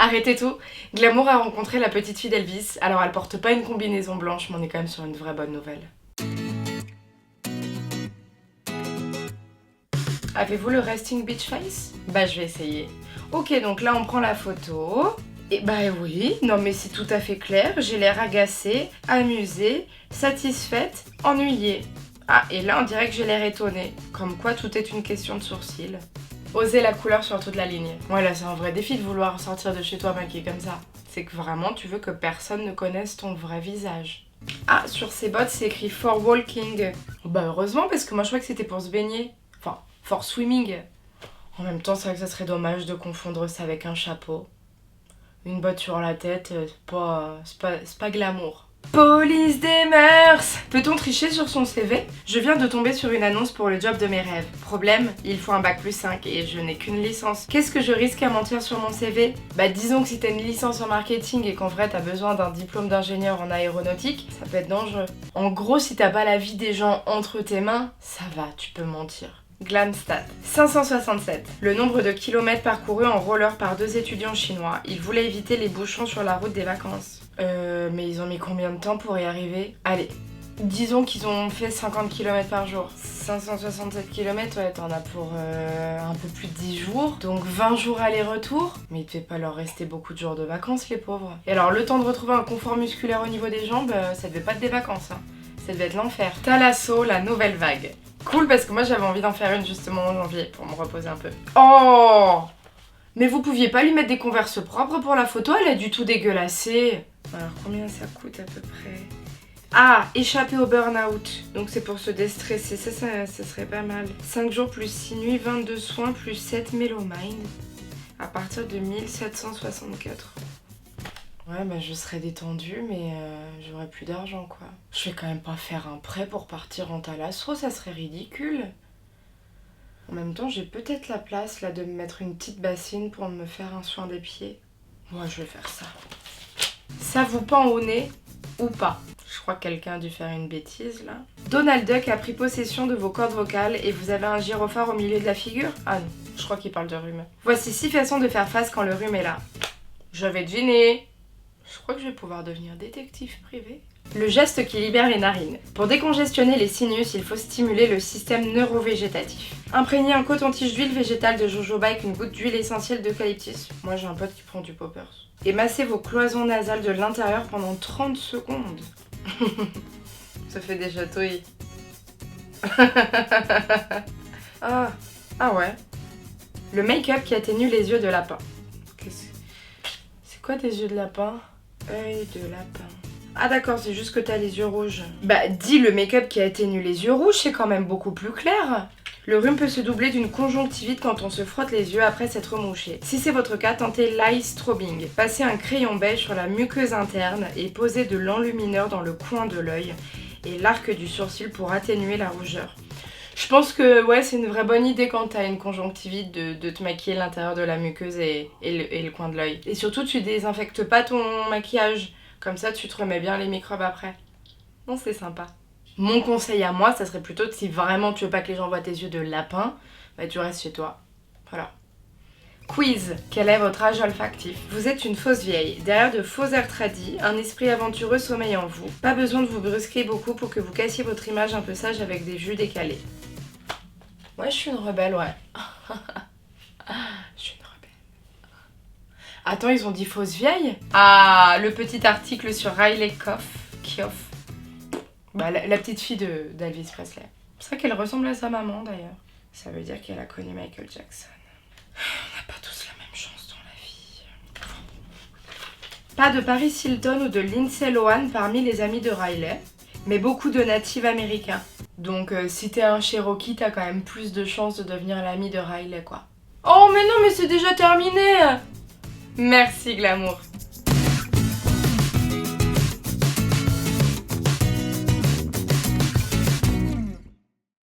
Arrêtez tout. Glamour a rencontré la petite fille d'Elvis. Alors elle porte pas une combinaison blanche, mais on est quand même sur une vraie bonne nouvelle. Avez-vous le resting beach face? Bah je vais essayer. Ok, donc là on prend la photo. Et bah oui, non mais c'est tout à fait clair. J'ai l'air agacée, amusée, satisfaite, ennuyée. Ah, et là on dirait que j'ai l'air étonnée. Comme quoi tout est une question de sourcils. Oser la couleur sur toute la ligne. Ouais, là c'est un vrai défi de vouloir sortir de chez toi maquillée comme ça. C'est que vraiment tu veux que personne ne connaisse ton vrai visage. Ah, sur ces bottes c'est écrit for walking. Bah heureusement parce que moi je crois que c'était pour se baigner. Enfin, for swimming. En même temps c'est vrai que ça serait dommage de confondre ça avec un chapeau. Une botte sur la tête, c'est pas glamour. Police des mœurs! Peut-on tricher sur son CV? Je viens de tomber sur une annonce pour le job de mes rêves. Problème, il faut un bac+5 et je n'ai qu'une licence. Qu'est-ce que je risque à mentir sur mon CV? Bah disons que si t'as une licence en marketing et qu'en vrai t'as besoin d'un diplôme d'ingénieur en aéronautique, ça peut être dangereux. En gros, si t'as pas la vie des gens entre tes mains, ça va, tu peux mentir. Glamstat. 567. Le nombre de kilomètres parcourus en roller par 2 étudiants chinois. Ils voulaient éviter les bouchons sur la route des vacances. Mais ils ont mis combien de temps pour y arriver? Allez, disons qu'ils ont fait 50 km par jour. 567 km, ouais, t'en as pour un peu plus de 10 jours. Donc 20 jours aller-retour. Mais il devait pas leur rester beaucoup de jours de vacances, les pauvres. Et alors, le temps de retrouver un confort musculaire au niveau des jambes, ça devait pas être des vacances, hein. Ça devait être l'enfer. Thalasso, la nouvelle vague. Cool, parce que moi j'avais envie d'en faire une justement en janvier pour me reposer un peu. Oh! Mais vous pouviez pas lui mettre des converses propres pour la photo, elle est du tout dégueulassée. Alors combien ça coûte à peu près? Ah, échapper au burn-out. Donc c'est pour se déstresser, ça serait pas mal. 5 jours plus 6 nuits, 22 soins plus 7 Mélomine. À partir de 1764. Ouais, bah je serais détendue, mais j'aurais plus d'argent, quoi. Je vais quand même pas faire un prêt pour partir en Thalasso, ça serait ridicule. En même temps, j'ai peut-être la place, là, de me mettre une petite bassine pour me faire un soin des pieds. Moi, je vais faire ça. Ça vous pend au nez ou pas? Je crois que quelqu'un a dû faire une bêtise, là. Donald Duck a pris possession de vos cordes vocales et vous avez un gyrophare au milieu de la figure? Ah non, je crois qu'il parle de rhume. Voici 6 façons de faire face quand le rhume est là. Je vais deviner. Je crois que je vais pouvoir devenir détective privé. Le geste qui libère les narines. Pour décongestionner les sinus, il faut stimuler le système neurovégétatif. Imprégner un coton-tige d'huile végétale de jojoba avec une goutte d'huile essentielle d'eucalyptus. Moi j'ai un pote qui prend du poppers. Et massez vos cloisons nasales de l'intérieur pendant 30 secondes. Ça fait des chatouilles. Ah ouais. Le make-up qui atténue les yeux de lapin. C'est quoi des yeux de lapin? Œil de lapin. Ah d'accord, c'est juste que t'as les yeux rouges. Bah dis le make-up qui atténue les yeux rouges, c'est quand même beaucoup plus clair. Le rhume peut se doubler d'une conjonctivite quand on se frotte les yeux après s'être mouché. Si c'est votre cas, tentez l'eye strobing. Passez un crayon beige sur la muqueuse interne et posez de l'enlumineur dans le coin de l'œil et l'arc du sourcil pour atténuer la rougeur. Je pense que ouais, c'est une vraie bonne idée quand t'as une conjonctivite de te maquiller l'intérieur de la muqueuse et le coin de l'œil. Et surtout, tu désinfectes pas ton maquillage. Comme ça, tu te remets bien les microbes après. Non, c'est sympa. Mon conseil à moi, ça serait plutôt si vraiment tu veux pas que les gens voient tes yeux de lapin, bah tu restes chez toi. Voilà. Quiz. Quel est votre âge olfactif? Vous êtes une fausse vieille. Derrière de faux airs tradis, un esprit aventureux sommeille en vous. Pas besoin de vous brusquer beaucoup pour que vous cassiez votre image un peu sage avec des jus décalés. Ouais, je suis une rebelle, ouais. Je suis une rebelle. Attends, ils ont dit fausse vieille? Ah, le petit article sur Riley Keough. Bah, la petite fille d'Elvis Presley. C'est vrai qu'elle ressemble à sa maman, d'ailleurs. Ça veut dire qu'elle a connu Michael Jackson. On n'a pas tous la même chance dans la vie. Pas de Paris Hilton ou de Lindsay Lohan parmi les amis de Riley, mais beaucoup de natifs américains. Donc si t'es un Cherokee, t'as quand même plus de chances de devenir l'ami de Riley, quoi. Oh mais non, mais c'est déjà terminé! Merci Glamour.